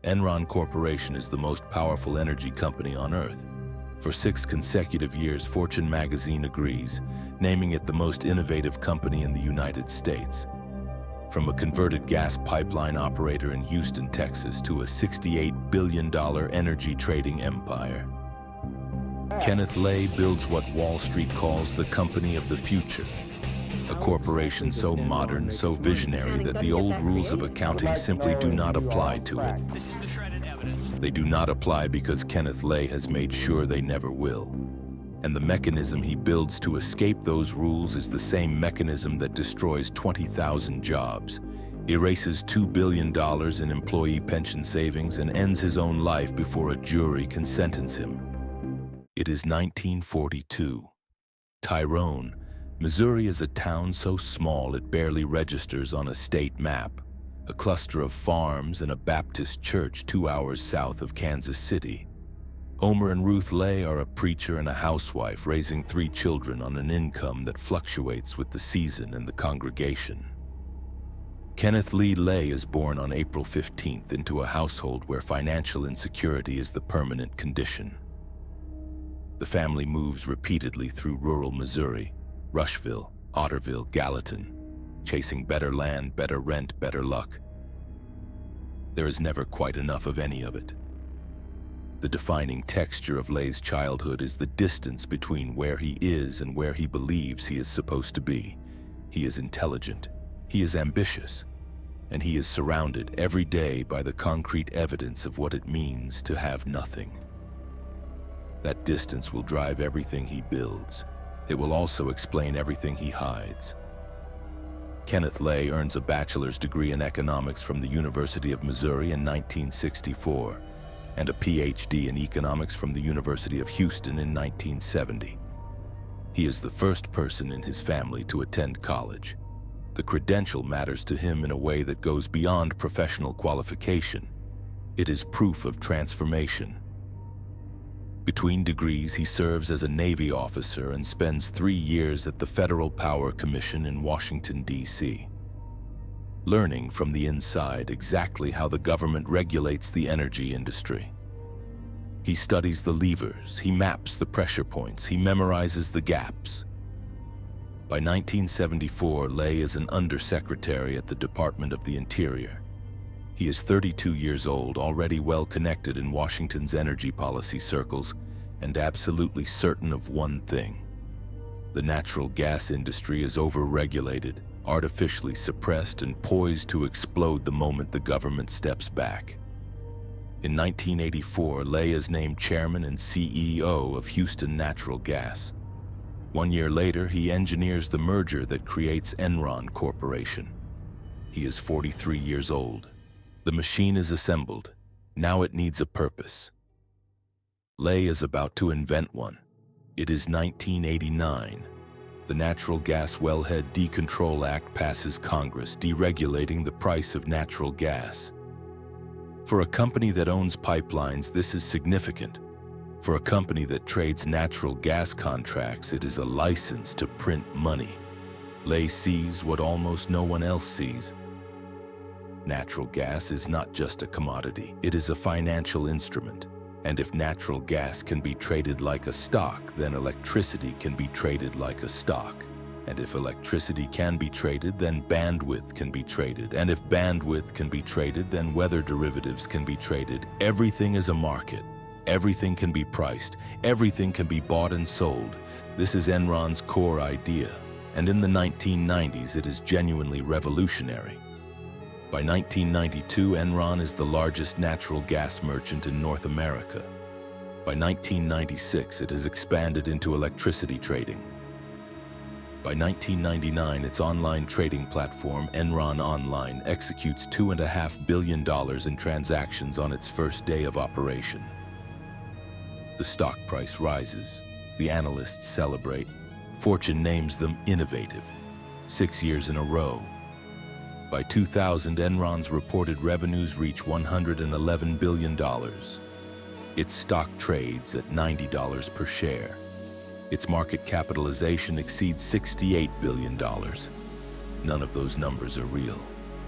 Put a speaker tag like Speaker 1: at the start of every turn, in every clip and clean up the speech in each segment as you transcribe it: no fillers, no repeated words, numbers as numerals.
Speaker 1: Enron Corporation is the most powerful energy company on Earth. For 6 consecutive years, Fortune magazine agrees, naming it the most innovative company in the United States. From a converted gas pipeline operator in Houston, Texas, to a $68 billion energy trading empire, Kenneth Lay builds what Wall Street calls the company of the future. A corporation so modern, so visionary that the old rules of accounting simply do not apply to it. They do not apply because Kenneth Lay has made sure they never will. And the mechanism he builds to escape those rules is the same mechanism that destroys 20,000 jobs, erases $2 billion in employee pension savings, and ends his own life before a jury can sentence him. It is 1942. Tyrone, Missouri is a town so small it barely registers on a state map, a cluster of farms and a Baptist church 2 hours south of Kansas City. Omer and Ruth Lay are a preacher and a housewife raising 3 children on an income that fluctuates with the season and the congregation. Kenneth Lee Lay is born on April 15th into a household where financial insecurity is the permanent condition. The family moves repeatedly through rural Missouri, Rushville, Otterville, Gallatin, chasing better land, better rent, better luck. There is never quite enough of any of it. The defining texture of Lay's childhood is the distance between where he is and where he believes he is supposed to be. He is intelligent, he is ambitious, and he is surrounded every day by the concrete evidence of what it means to have nothing. That distance will drive everything he builds. It will also explain everything he hides. Kenneth Lay earns a bachelor's degree in economics from the University of Missouri in 1964 and a PhD in economics from the University of Houston in 1970. He is the first person in his family to attend college. The credential matters to him in a way that goes beyond professional qualification. It is proof of transformation. Between degrees, he serves as a Navy officer and spends 3 years at the Federal Power Commission in Washington, D.C., learning from the inside exactly how the government regulates the energy industry. He studies the levers, he maps the pressure points, he memorizes the gaps. By 1974, Lay is an undersecretary at the Department of the Interior. He is 32 years old, already well connected in Washington's energy policy circles, and absolutely certain of one thing. The natural gas industry is over-regulated, artificially suppressed, and poised to explode the moment the government steps back. In 1984, Lay is named chairman and CEO of Houston Natural Gas. 1 year later, he engineers the merger that creates Enron Corporation. He is 43 years old. The machine is assembled. Now it needs a purpose. Lay is about to invent one. It is 1989. The Natural Gas Wellhead Decontrol Act passes Congress, deregulating the price of natural gas. For a company that owns pipelines, this is significant. For a company that trades natural gas contracts, it is a license to print money. Lay sees what almost no one else sees. Natural gas is not just a commodity, it is a financial instrument. And if natural gas can be traded like a stock, then electricity can be traded like a stock. And if electricity can be traded, then bandwidth can be traded. And if bandwidth can be traded, then weather derivatives can be traded. Everything is a market. Everything can be priced. Everything can be bought and sold. This is Enron's core idea. And in the 1990s, it is genuinely revolutionary. By 1992, Enron is the largest natural gas merchant in North America. By 1996, it has expanded into electricity trading. By 1999, its online trading platform, Enron Online, executes $2.5 billion in transactions on its first day of operation. The stock price rises. The analysts celebrate. Fortune names them innovative. 6 years in a row. By 2000, Enron's reported revenues reach $111 billion. Its stock trades at $90 per share. Its market capitalization exceeds $68 billion. None of those numbers are real.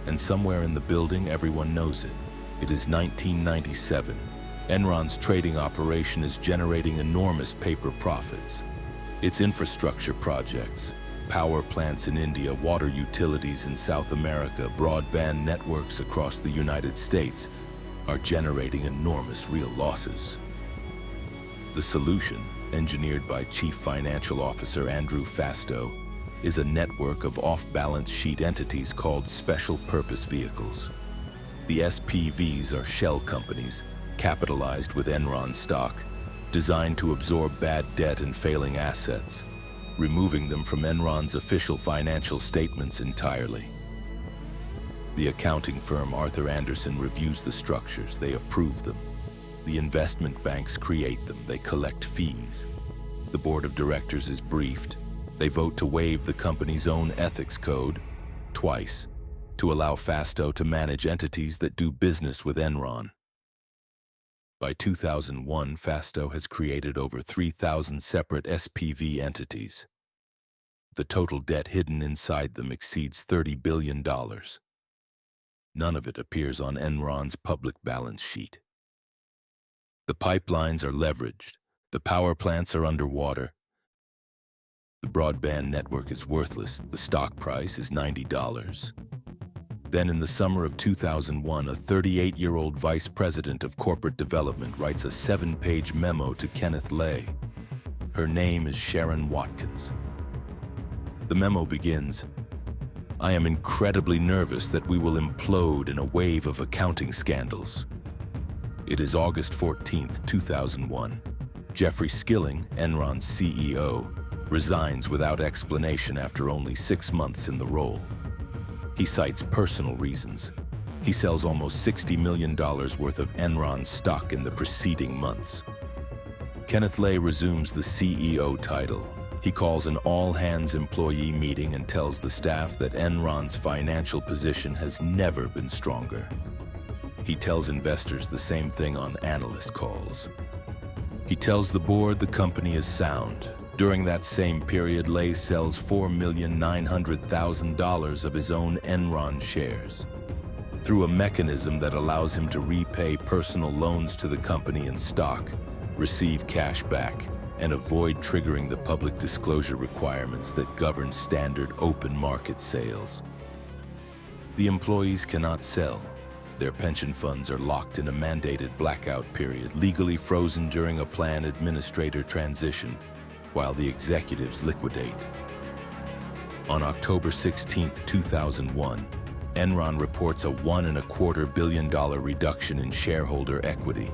Speaker 1: And somewhere in the building, everyone knows it. It is 1997. Enron's trading operation is generating enormous paper profits. Its infrastructure projects, power plants in India, water utilities in South America, broadband networks across the United States, are generating enormous real losses. The solution, engineered by Chief Financial Officer Andrew Fastow, is a network of off-balance sheet entities called special purpose vehicles. The SPVs are shell companies capitalized with Enron stock, designed to absorb bad debt and failing assets, removing them from Enron's official financial statements entirely. The accounting firm Arthur Andersen reviews the structures, they approve them. The investment banks create them, they collect fees. The board of directors is briefed. They vote to waive the company's own ethics code, twice, to allow Fastow to manage entities that do business with Enron. By 2001, Fastow has created over 3,000 separate SPV entities. The total debt hidden inside them exceeds $30 billion. None of it appears on Enron's public balance sheet. The pipelines are leveraged, the power plants are underwater. The broadband network is worthless, the stock price is $90. Then in the summer of 2001, a 38-year-old vice president of corporate development writes a 7-page memo to Kenneth Lay. Her name is Sharon Watkins. The memo begins, "I am incredibly nervous that we will implode in a wave of accounting scandals." It is August 14, 2001. Jeffrey Skilling, Enron's CEO, resigns without explanation after only 6 months in the role. He cites personal reasons. He sells almost $60 million worth of Enron stock in the preceding months. Kenneth Lay resumes the CEO title. He calls an all-hands employee meeting and tells the staff that Enron's financial position has never been stronger. He tells investors the same thing on analyst calls. He tells the board the company is sound. During that same period, Lay sells $4,900,000 of his own Enron shares. Through a mechanism that allows him to repay personal loans to the company in stock, receive cash back, and avoid triggering the public disclosure requirements that govern standard open market sales. The employees cannot sell. Their pension funds are locked in a mandated blackout period, legally frozen during a plan administrator transition, while the executives liquidate. On October 16, 2001, Enron reports a $1.25 billion reduction in shareholder equity.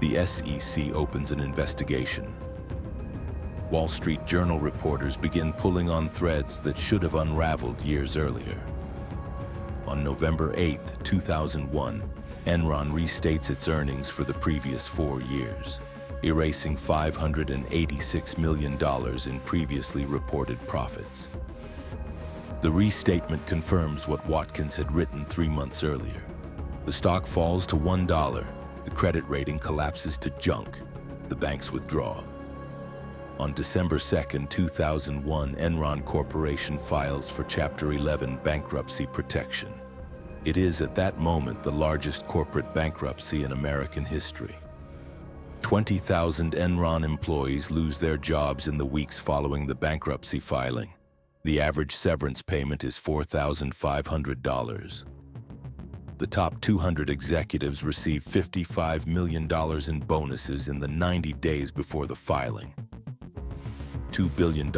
Speaker 1: The SEC opens an investigation. Wall Street Journal reporters begin pulling on threads that should have unraveled years earlier. On November 8, 2001, Enron restates its earnings for the previous 4 years, erasing $586 million in previously reported profits. The restatement confirms what Watkins had written 3 months earlier. The stock falls to $1. The credit rating collapses to junk. The banks withdraw. On December 2, 2001, Enron Corporation files for Chapter 11 bankruptcy protection. It is at that moment the largest corporate bankruptcy in American history. 20,000 Enron employees lose their jobs in the weeks following the bankruptcy filing. The average severance payment is $4,500. The top 200 executives receive $55 million in bonuses in the 90 days before the filing. $2 billion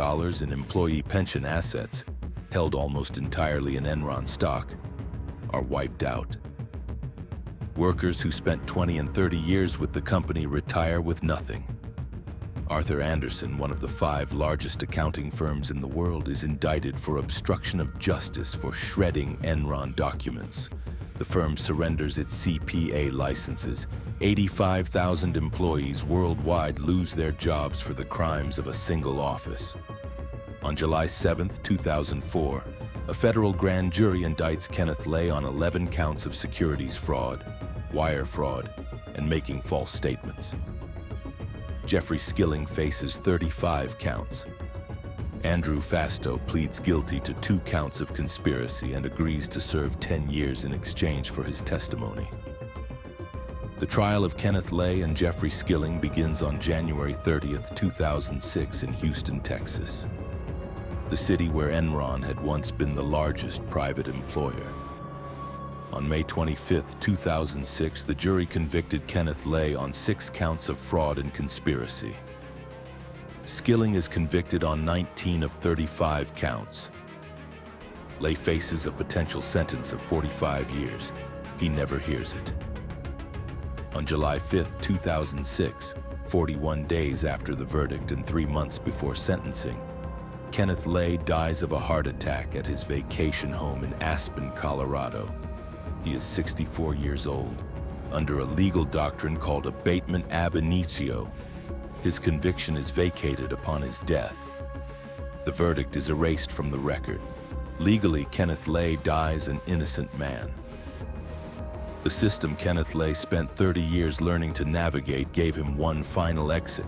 Speaker 1: in employee pension assets, held almost entirely in Enron stock, are wiped out. Workers who spent 20 and 30 years with the company retire with nothing. Arthur Andersen, one of the 5 largest accounting firms in the world, is indicted for obstruction of justice for shredding Enron documents. The firm surrenders its CPA licenses. 85,000 employees worldwide lose their jobs for the crimes of a single office. On July 7, 2004, a federal grand jury indicts Kenneth Lay on 11 counts of securities fraud, wire fraud, and making false statements. Jeffrey Skilling faces 35 counts. Andrew Fastow pleads guilty to 2 counts of conspiracy and agrees to serve 10 years in exchange for his testimony. The trial of Kenneth Lay and Jeffrey Skilling begins on January 30th, 2006 in Houston, Texas, the city where Enron had once been the largest private employer. On May 25, 2006, the jury convicted Kenneth Lay on 6 counts of fraud and conspiracy. Skilling is convicted on 19 of 35 counts. Lay faces a potential sentence of 45 years. He never hears it. On July 5, 2006, 41 days after the verdict and 3 months before sentencing, Kenneth Lay dies of a heart attack at his vacation home in Aspen, Colorado. He is 64 years old. Under a legal doctrine called abatement ab initio, his conviction is vacated upon his death. The verdict is erased from the record. Legally, Kenneth Lay dies an innocent man. The system Kenneth Lay spent 30 years learning to navigate gave him one final exit.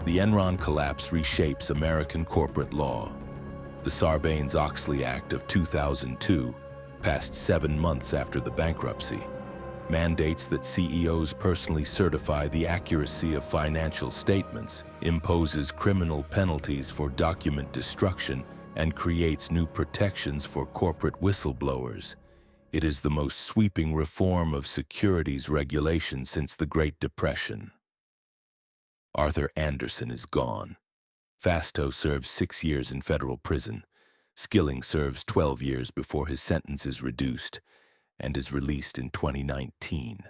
Speaker 1: The Enron collapse reshapes American corporate law. The Sarbanes-Oxley Act of 2002, passed 7 months after the bankruptcy, mandates that CEOs personally certify the accuracy of financial statements, imposes criminal penalties for document destruction, and creates new protections for corporate whistleblowers. It is the most sweeping reform of securities regulation since the Great Depression. Arthur Andersen is gone. Fastow serves 6 years in federal prison. Skilling serves 12 years before his sentence is reduced and is released in 2019.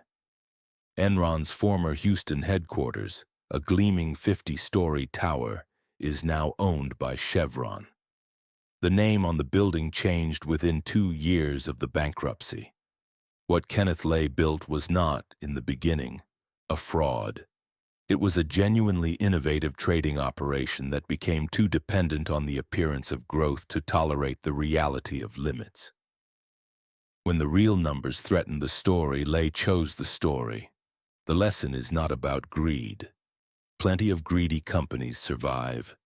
Speaker 1: Enron's former Houston headquarters, a gleaming 50-story tower, is now owned by Chevron. The name on the building changed within 2 years of the bankruptcy. What Kenneth Lay built was not, in the beginning, a fraud. It was a genuinely innovative trading operation that became too dependent on the appearance of growth to tolerate the reality of limits. When the real numbers threatened the story, Lay chose the story. The lesson is not about greed. Plenty of greedy companies survive.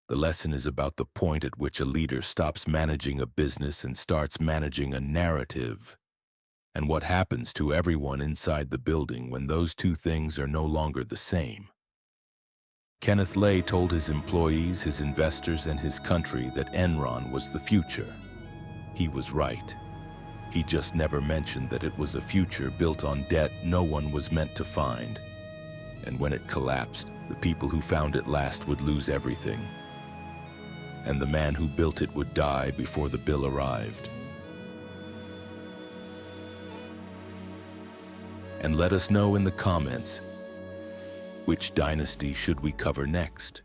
Speaker 1: The lesson is about the point at which a leader stops managing a business and starts managing a narrative, and what happens to everyone inside the building when those two things are no longer the same. Kenneth Lay told his employees, his investors, and his country that Enron was the future. He was right. He just never mentioned that it was a future built on debt no one was meant to find. And when it collapsed, the people who found it last would lose everything. And the man who built it would die before the bill arrived. And let us know in the comments, which dynasty should we cover next?